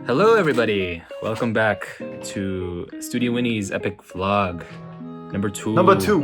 Hello, everybody. Welcome back to Studio Wini's epic vlog, number 2. Number 2.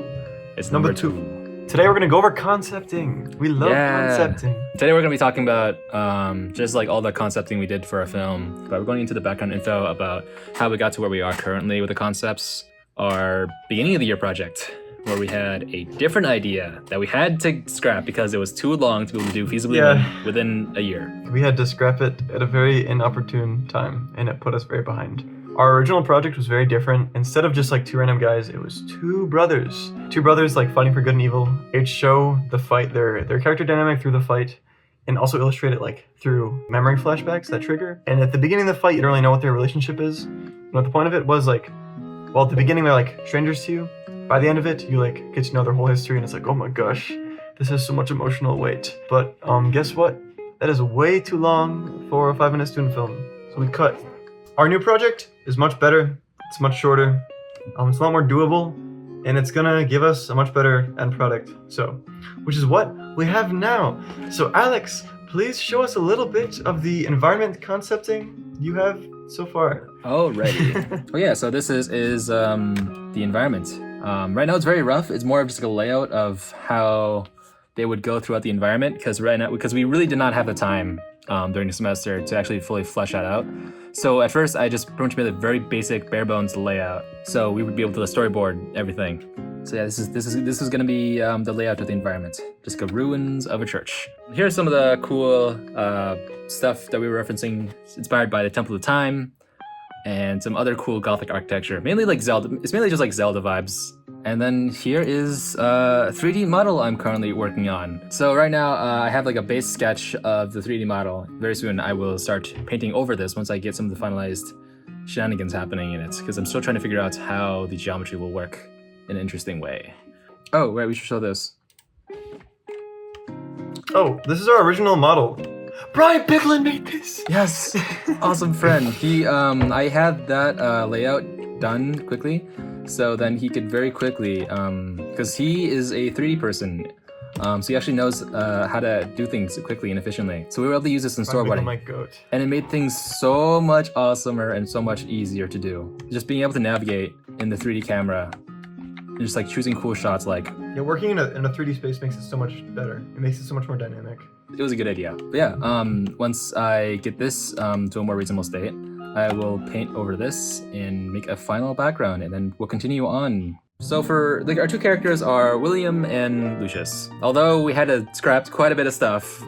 It's number 2. Today we're gonna go over concepting. We love concepting. Today we're gonna be talking about just like all the concepting we did for our film, but we're going into the background info about how we got to where we are currently with the concepts. Our beginning of the year project, where we had a different idea that we had to scrap because it was too long to be able to do feasibly within a year. We had to scrap it at a very inopportune time, and it put us very behind. Our original project was very different. Instead of just like two random guys, it was two brothers. Two brothers like fighting for good and evil. It'd show the fight, their character dynamic through the fight, and also illustrate it like through memory flashbacks that trigger. And at the beginning of the fight, you don't really know what their relationship is. But the point of it was like, well, at the beginning they're like strangers to you. By the end of it, you like get to know their whole history, and it's like, oh my gosh, this has so much emotional weight. But guess what? That is way too long for a 5-minute student film. So we cut. Our new project is much better. It's much shorter. It's a lot more doable, and it's gonna give us a much better end product. So, which is what we have now. So Alex, please show us a little bit of the environment concepting you have so far. Alrighty. Oh yeah, so this is the environment. Right now it's very rough. It's more of just like a layout of how they would go throughout the environment, because we really did not have the time during the semester to actually fully flesh that out. So at first I just pretty much made a very basic bare bones layout, so we would be able to storyboard everything. So yeah, this is gonna be the layout of the environment, just like ruins of a church. Here's some of the cool stuff that we were referencing, inspired by the Temple of Time and some other cool Gothic architecture, mainly like Zelda. It's mainly just like Zelda vibes. And then here is a 3D model I'm currently working on. So right now I have like a base sketch of the 3D model. Very soon I will start painting over this once I get some of the finalized shenanigans happening in it, because I'm still trying to figure out how the geometry will work in an interesting way. Oh, right, we should show this. Oh, this is our original model. Brian Picklin made this! Yes! Awesome friend. I had that layout done quickly, so then he could very quickly, because he is a 3D person, so he actually knows how to do things quickly and efficiently. So we were able to use this in storyboarding, and it made things so much awesomer and so much easier to do. Just being able to navigate in the 3D camera, and just like choosing cool shots, like... Yeah, working in a 3D space makes it so much better. It makes it so much more dynamic. It was a good idea. But yeah, once I get this to a more reasonable state, I will paint over this and make a final background, and then we'll continue on. So for like our two characters are William and Lucius. Although we had to scrap quite a bit of stuff,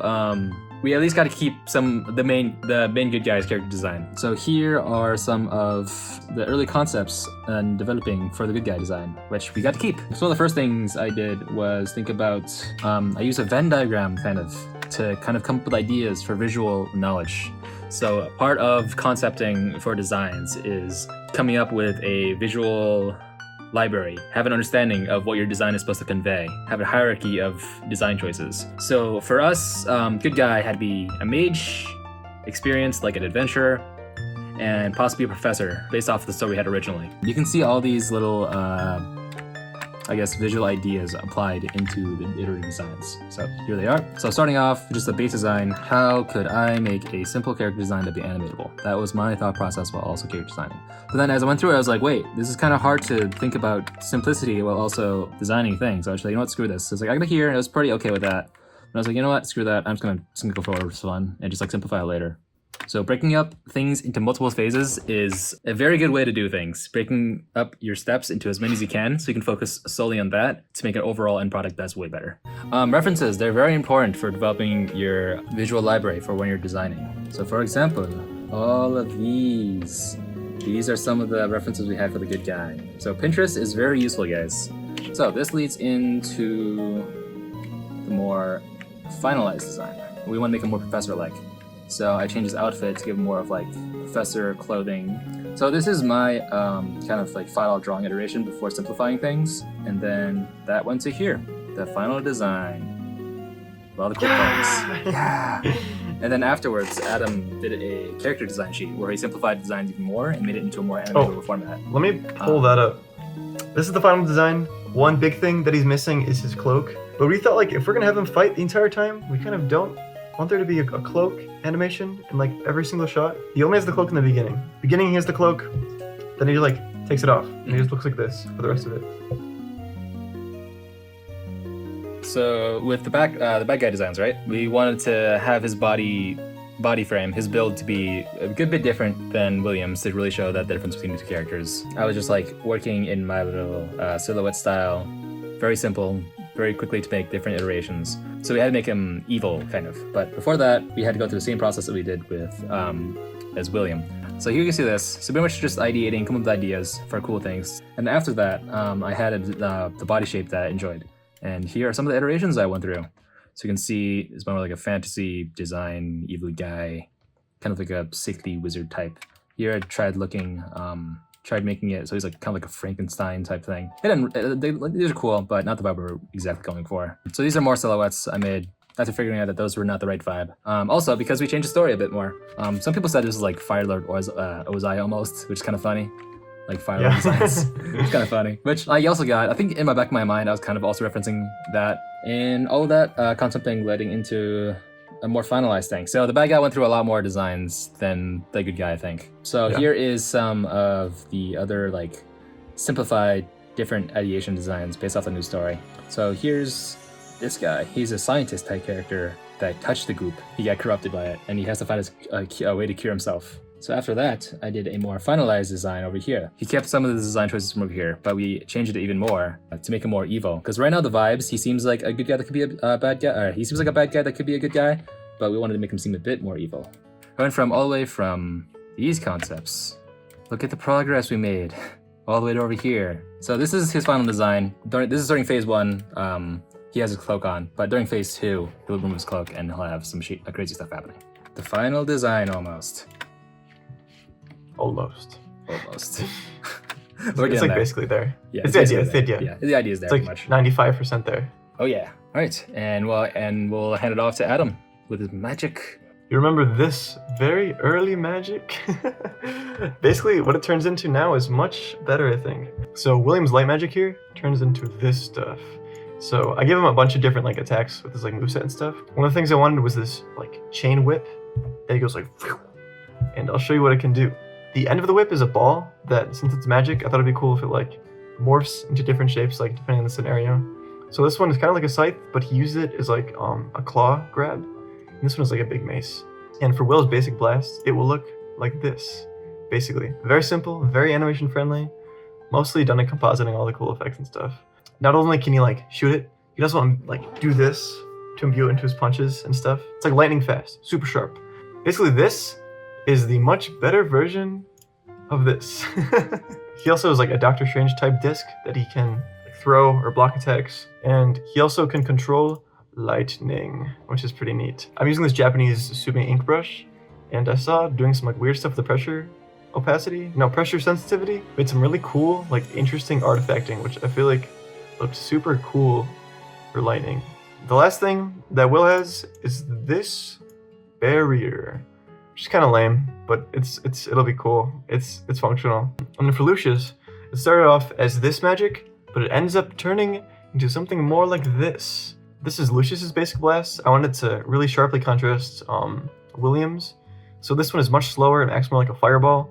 we at least got to keep the main good guy's character design. So here are some of the early concepts and developing for the good guy design, which we got to keep. So one of the first things I did was think about, I used a Venn diagram to come up with ideas for visual knowledge. So part of concepting for designs is coming up with a visual library, have an understanding of what your design is supposed to convey, have a hierarchy of design choices. So for us, good guy had to be a mage, experienced like an adventurer, and possibly a professor based off the story we had originally. You can see all these little, I guess, visual ideas applied into the iterative designs. So here they are. So starting off, just a base design, how could I make a simple character design to be animatable? That was my thought process while also character designing. But then as I went through it, I was like, wait, this is kind of hard to think about simplicity while also designing things. So I was like, you know what, screw this. So it's like, I got here, and I was pretty okay with that. And I was like, you know what, screw that. I'm just gonna go forward with fun and just like simplify it later. So breaking up things into multiple phases is a very good way to do things. Breaking up your steps into as many as you can so you can focus solely on that to make an overall end product that's way better. References, they're very important for developing your visual library for when you're designing. So for example, all of these are some of the references we had for the good guy. So Pinterest is very useful, guys. So this leads into the more finalized design. We want to make it more professor-like. So I changed his outfit to give him more of like professor clothing. So this is my kind of like final drawing iteration before simplifying things. And then that went to here, the final design. With all the cool parts. Yeah! And then afterwards, Adam did a character design sheet where he simplified designs even more and made it into a more animatable format. Let me pull that up. This is the final design. One big thing that he's missing is his cloak. But we thought like if we're gonna have him fight the entire time, we kind of don't want there to be a cloak animation in like every single shot. He only has the cloak in the beginning. Beginning he has the cloak, then he like takes it off, and he just looks like this for the rest of it. So with the bad guy designs, right? We wanted to have his body frame, his build to be a good bit different than William's to really show that difference between the two characters. I was just like working in my little silhouette style, very simple, very quickly to make different iterations. So we had to make him evil, kind of. But before that, we had to go through the same process that we did with as William. So here you can see this. So pretty much just ideating, come up with ideas for cool things. And after that, I had the body shape that I enjoyed. And here are some of the iterations I went through. So you can see it's more like a fantasy design, evil guy, kind of like a sickly wizard type. Here I tried making it so he's like kind of like a Frankenstein type thing. These are cool, but not the vibe we're exactly going for. So these are more silhouettes I made after figuring out that those were not the right vibe. Also, because we changed the story a bit more. Some people said this was like Fire Lord Ozai almost, which is kind of funny. Like Fire Lord designs. It's kind of funny. Which I also got, I think in my back of my mind, I was kind of also referencing that. And all of that concepting leading into a more finalized thing. So the bad guy went through a lot more designs than the good guy, I think. So here is some of the other like simplified different ideation designs based off the new story. So here's this guy. He's a scientist type character that touched the goop. He got corrupted by it, and he has to find a way to cure himself. So after that, I did a more finalized design over here. He kept some of the design choices from over here, but we changed it even more to make him more evil. Because right now the vibes, he seems like a good guy that could be a bad guy, or he seems like a bad guy that could be a good guy, but we wanted to make him seem a bit more evil. I went all the way from these concepts. Look at the progress we made, all the way to over here. So this is his final design. This is during phase 1. He has his cloak on, but during phase 2, he'll remove his cloak and he'll have some crazy stuff happening. The final design almost. Almost. It's like there. Basically there. Yeah, it's the idea. Yeah, the idea is there. It's like 95% there. Oh yeah. All right, and we'll hand it off to Adam with his magic. You remember this very early magic? Basically, what it turns into now is much better, I think. So William's light magic here turns into this stuff. So I gave him a bunch of different like attacks with his like moveset and stuff. One of the things I wanted was this like chain whip that he goes like, phew, and I'll show you what it can do. The end of the whip is a ball that, since it's magic, I thought it'd be cool if it like morphs into different shapes, like depending on the scenario. So this one is kind of like a scythe, but he used it as like a claw grab. And this one is like a big mace. And for Will's basic blast, it will look like this, basically. Very simple, very animation friendly, mostly done in compositing all the cool effects and stuff. Not only can he like shoot it, he can also like do this to imbue it into his punches and stuff. It's like lightning fast, super sharp. Basically this is the much better version of this. He also has like a Doctor Strange type disc that he can throw or block attacks, and he also can control lightning, which is pretty neat. I'm using this Japanese Sumi ink brush, and I saw doing some like weird stuff with the pressure sensitivity. Made some really cool, like interesting artifacting, which I feel like looked super cool for lightning. The last thing that Will has is this barrier, which is kind of lame, but it'll be cool. It's functional. And then for Lucius, it started off as this magic, but it ends up turning into something more like this. This is Lucius's basic blast. I wanted to really sharply contrast William's. So this one is much slower and acts more like a fireball.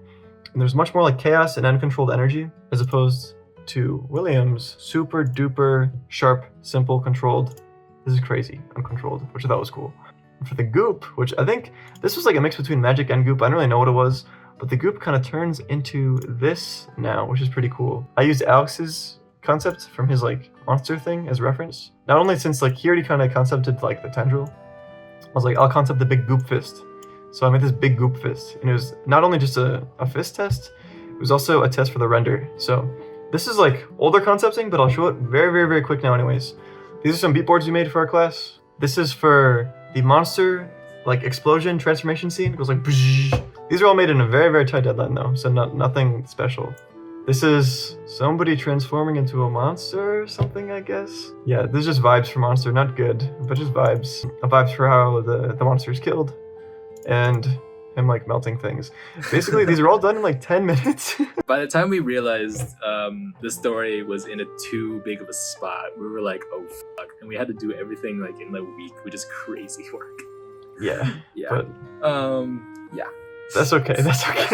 And there's much more like chaos and uncontrolled energy, as opposed to William's super duper sharp, simple, controlled. This is crazy, uncontrolled, which I thought was cool. For the goop, which I think this was like a mix between magic and goop. I don't really know what it was, but the goop kind of turns into this now, which is pretty cool. I used Alex's concept from his like monster thing as reference. Not only since like he already kind of concepted like the tendril, I was like, I'll concept the big goop fist. So I made this big goop fist, and it was not only just a fist test, it was also a test for the render. So this is like older concepting, but I'll show it very, very, very quick now anyways. These are some beat boards we made for our class. This is for the monster like explosion transformation scene. It goes like bzzz. These are all made in a very, very tight deadline though, so nothing special. This is somebody transforming into a monster or something, I guess. Yeah, this is just vibes for monster, not good, but just vibes. Vibes for how the monster is killed and him like melting things. Basically, these are all done in like 10 minutes. By the time we realized the story was in a too big of a spot, we were like, oh fuck. And we had to do everything like in a week, which is crazy work. Yeah. Yeah. But Yeah. that's okay. That's okay.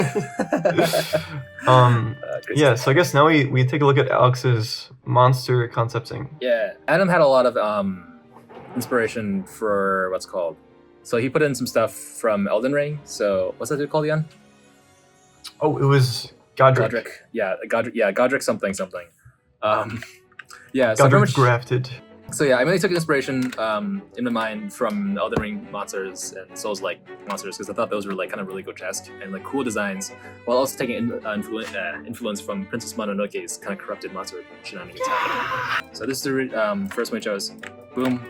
Great Yeah. stuff. So I guess now we take a look at Alex's monster concepting. Yeah, Adam had a lot of inspiration for what's called. So he put in some stuff from Elden Ring. So what's that dude called again? Oh, it was Godric. Yeah, Godric. Yeah, Godric something. Yeah. So pretty Godric much. grafted. So yeah, I really took inspiration in my mind from Elden Ring monsters and Souls-like monsters because I thought those were like kind of really grotesque and like cool designs, while also taking influence from Princess Mononoke's kind of corrupted monster shenanigans. So this is the first one I chose. Boom,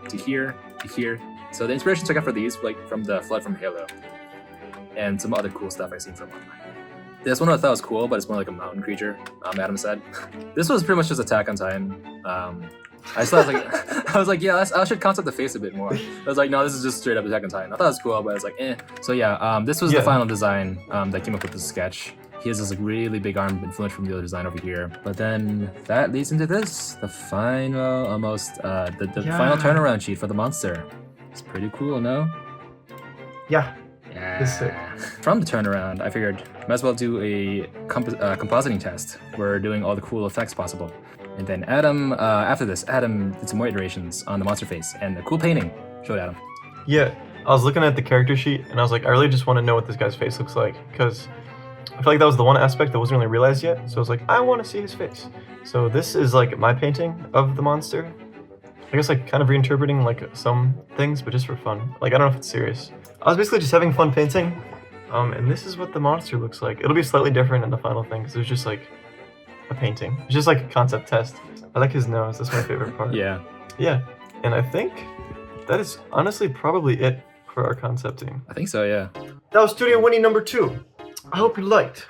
to here, to here. So the inspirations I got for these like from the Flood from Halo, and some other cool stuff I've seen from online. This one I thought was cool, but it's more like a mountain creature. Adam said this was pretty much just Attack on Titan. I was like, yeah, I should concept the face a bit more. I was like, no, this is just straight up Attack on Titan. I thought it was cool, but I was like, eh. So yeah, this was the final design that came up with the sketch. He has this like really big arm influence from the other design over here. But then that leads into this, the final, almost the final turnaround sheet for the monster. It's pretty cool, no? Yeah. Yeah. It's sick. From the turnaround, I figured might as well do a compositing test. We're doing all the cool effects possible. And then Adam, after this, Adam did some more iterations on the monster face and a cool painting. Show it, Adam. Yeah, I was looking at the character sheet and I was like, I really just want to know what this guy's face looks like because I feel like that was the one aspect that wasn't really realized yet. So I was like, I want to see his face. So this is like my painting of the monster. I guess like kind of reinterpreting like some things, but just for fun. Like I don't know if it's serious. I was basically just having fun painting. And this is what the monster looks like. It'll be slightly different in the final thing because it was just like a painting. It's just like a concept test. I like his nose. That's my favorite part. Yeah. Yeah. And I think that is honestly probably it for our concepting. I think so, yeah. That was Studio Winnie number 2. I hope you liked.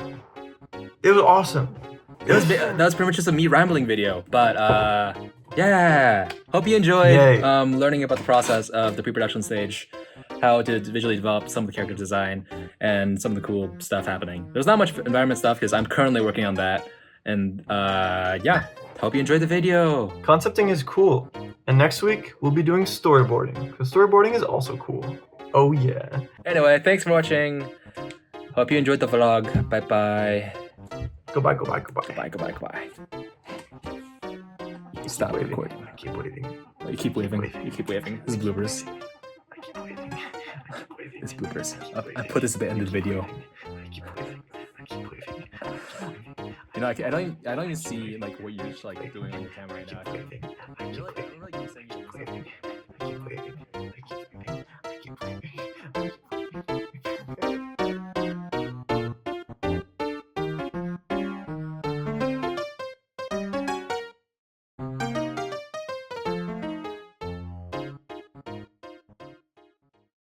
It was awesome. That was pretty much just a me rambling video, but yeah. Hope you enjoyed learning about the process of the pre-production stage, how to visually develop some of the character design, and some of the cool stuff happening. There's not much environment stuff because I'm currently working on that. And yeah, hope you enjoyed the video. Concepting is cool. And next week, we'll be doing storyboarding, because storyboarding is also cool. Oh yeah. Anyway, thanks for watching. Hope you enjoyed the vlog. Bye-bye. Goodbye. Goodbye. Stop waving. recording. I keep waving. Oh, you keep waving. You keep waving. This is bloopers. I keep waving. It's bloopers. I put this at the end of the video. I keep waving. You know, I don't even see like what you're like doing on your camera right now. I keep waving. You're like saying I keep waving.